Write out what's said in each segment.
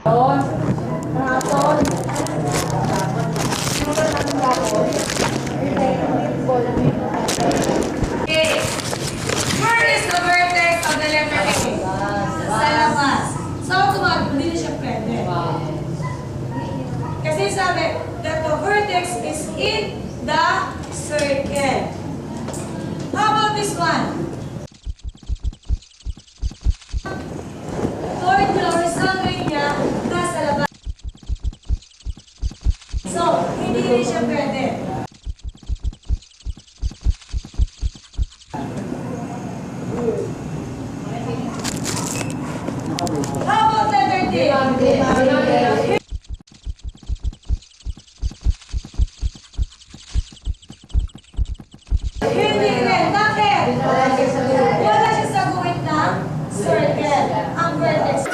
Okay. Where is the vertex of the letter A? Sa labas. So, hindi na siya pwede. Kasi sabi that the vertex is in the circle. How about this one? Horizontal niya nasa labas. So, hindi rin siya pwede. How about letter D? Hindi rin. Bakit? Wala siya sa guhit ng circle. Ang vertex.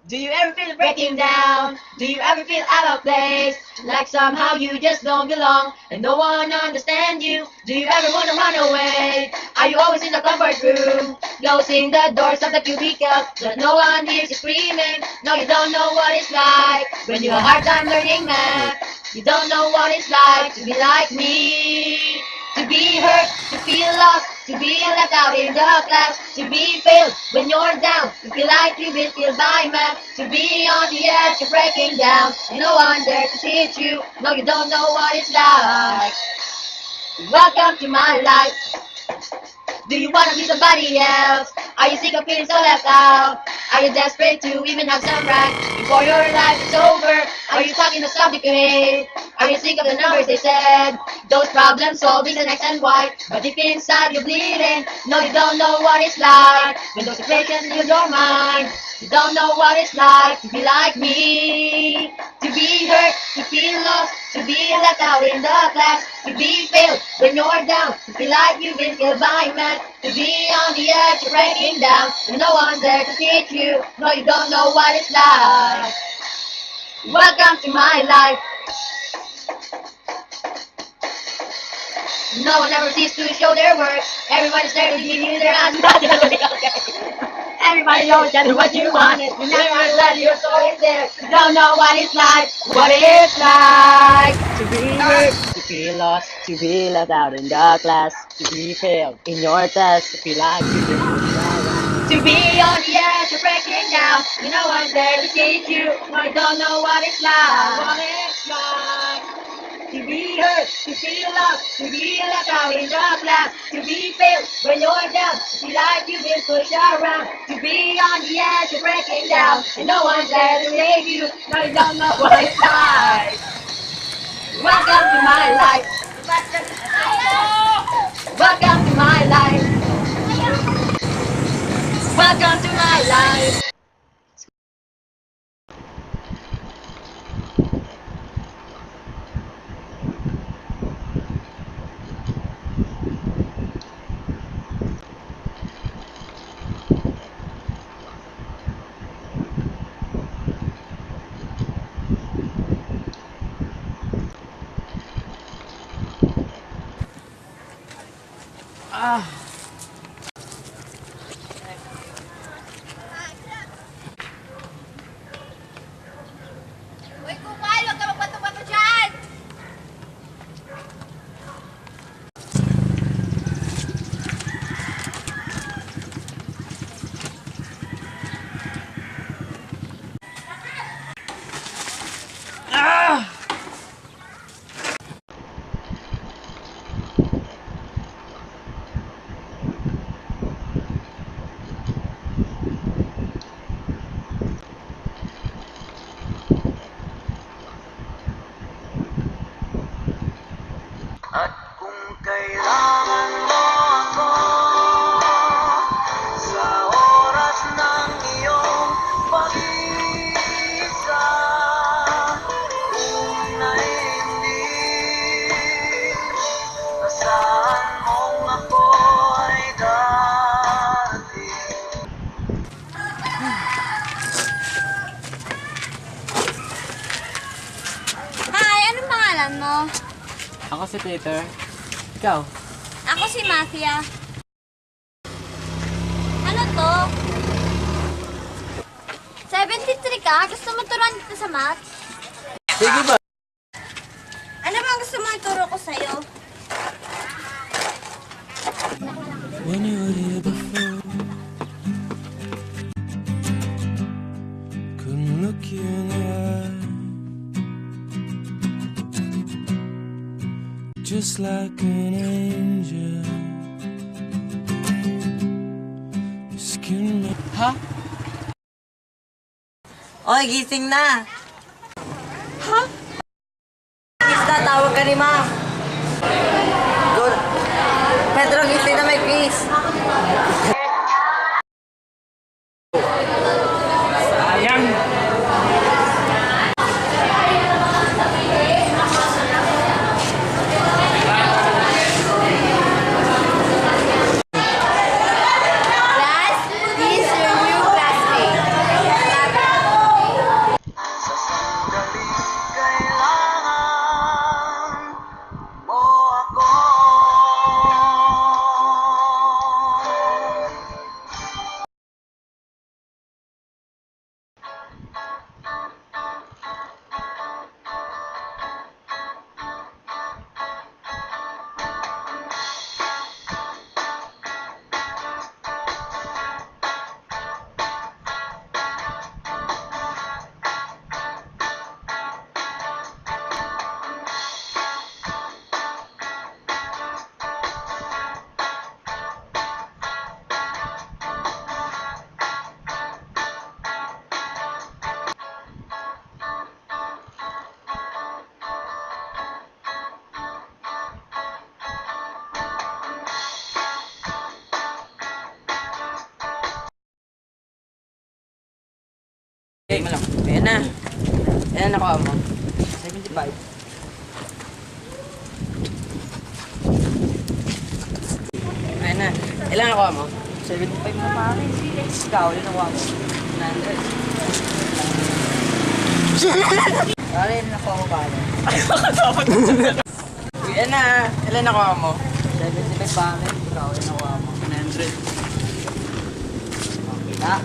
Do you ever feel breaking down? Do you ever feel out of place? Like somehow you just don't belong and no one understands you? Do you ever want to run away? Are you always in the comfort room? Closing the doors of the cubicle so that no one hears you screaming? No, you don't know what it's like when you have a hard time learning math. You don't know what it's like to be like me. To be hurt, to feel lost, to be left out in the class, to be failed when you're down, to feel like you've been failed by math, to be on the edge of breaking down, and no one there to teach you, no you don't know what it's like. Welcome to my life. Do you wanna be somebody else? Are you sick of feeling so left out? Are you desperate to even have some right before your life is over? Are you talking to somebody you hate? Are you sick of the numbers they said? Those problem solving an X and Y, but deep inside you're bleeding. No, you don't know what it's like when those equations in your mind. You don't know what it's like to be like me. To be hurt, to feel lost, to be left out in the class, to be failed when you're down, to feel like you've been killed by math, to be on the edge of breaking down, and no one there to teach you. No, you don't know what it's like. Welcome to my life. No one ever sees to show their work. Everybody's there to give you their answer. Everybody knows just what you want. You never let your soul in there. You don't know what it's like. What it's like to be hurt, to feel lost, to be left out in the class, to be failed in your test, to feel like you didn't. To be on the edge of breaking down. You know one's there to teach you. No, you don't know what it's like. What it's like. To be hurt, to feel lost, to be left out in the class, to be failed when you're down, to feel like you've been pushed around, to be on the edge of breaking down, and no one's there to save you. No, you don't know what it's like. Welcome to my life. Welcome to my life. Welcome to my life. mo? Ako si Peter. Ikaw? Ako si Mafia. Ano to? 73 ka? Gusto mo turuan dito sa math? Sige ba? Ano bang gusto mo ituro ko sa'yo? When you were here before, couldn't look you in the eye, just like an angel. Your skin. Ha? Oy, gising na! Ha? Tawag ka ni ma'am. Good. Pedro, gising na may quiz. Sayang. Class, this is your new classmate. Okay, malam. Ayan na. Ayan na nakuha mo. 75. Ayan na. Ilan nakuha mo? 75 na pare. Ikaw, ilan nakuha mo? 100. Pare, ilan nakuha mo pare? Ayan na. Ilan nakuha mo? 75 pare. Ikaw, ilan nakuha mo? 100. Kita.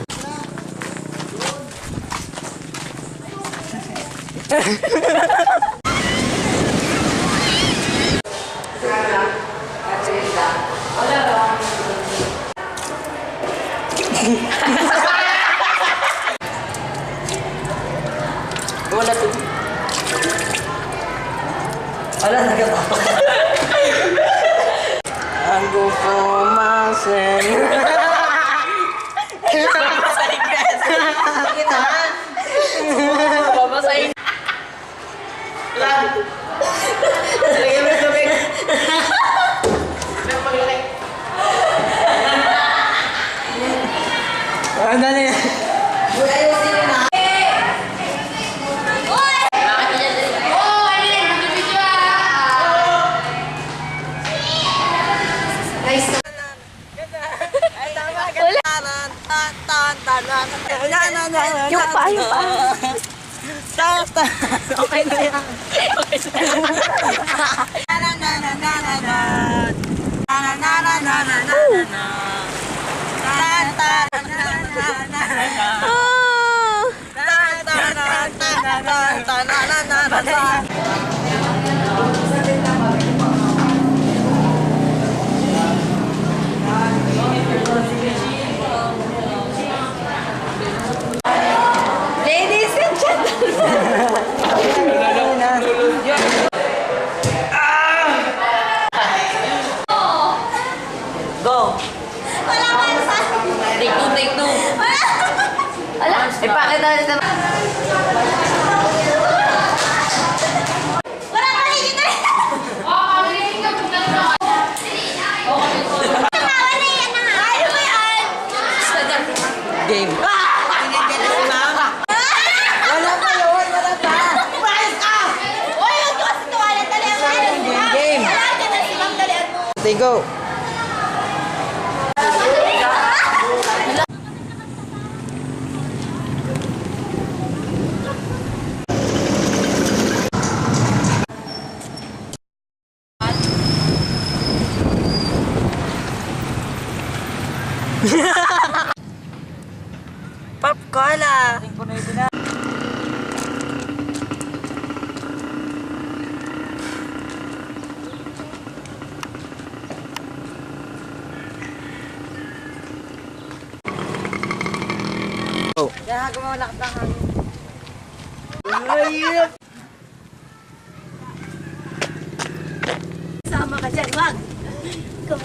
Wala to. Wala, nagkatawa. Ang gusto masin. Babasahin ka. Kita. Babasahin. Lang. Lagyan mo yung tubig. Maglalik. Ano na yan? Yung pa, yung pa. Okay na yan. Ladies and gentlemen. Go! Wala ka sa... Take two, take two. Wala. Ipakita ulit naman. Wala ka rin dito. Tawa na yan na nga. Ayaw mo yan. Game. Pinigyan na si mama. Wala pa yun, wala pa. Umayos ka! Uy, huwag ka kasi tuwalan. Dali ang Game. Wala ka na si Ma'am. Dalian mo. They go. Pop Cola. Kaya gumawala ka lang. Sama ka dyan, wag. Ikaw,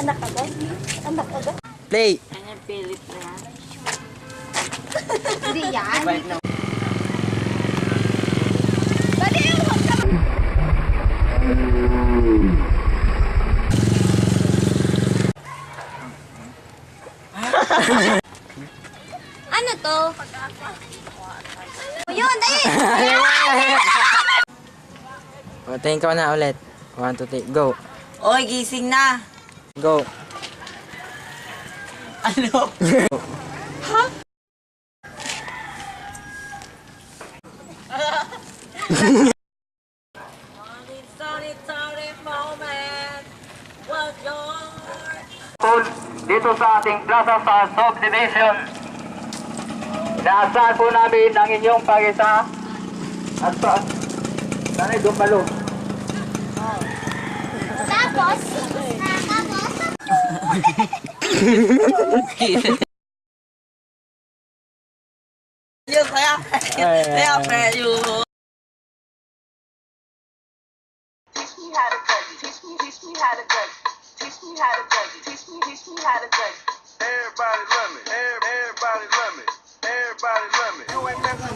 anak agad. Anak agad. Play! Kanyang pilit na yan. Hindi yan. Balik na. Baliw! Huwag ka! Ano to? Yun, dali! Tingin ka na ulit. 1, 2, 3, go. Oy, gising na. Go. Ano? Sorry moment. Wag your... Dito sa ating plaza sa subdivision. Inaasahan po namin ang inyong pag-isa at sana'y dumalo. Tapos? Yun, kaya you. Teach me how to duck. Teach me how to duck. Teach me how to duck. Teach me how to duck. Everybody love me. Everybody love me. Everybody love me. You ain't never.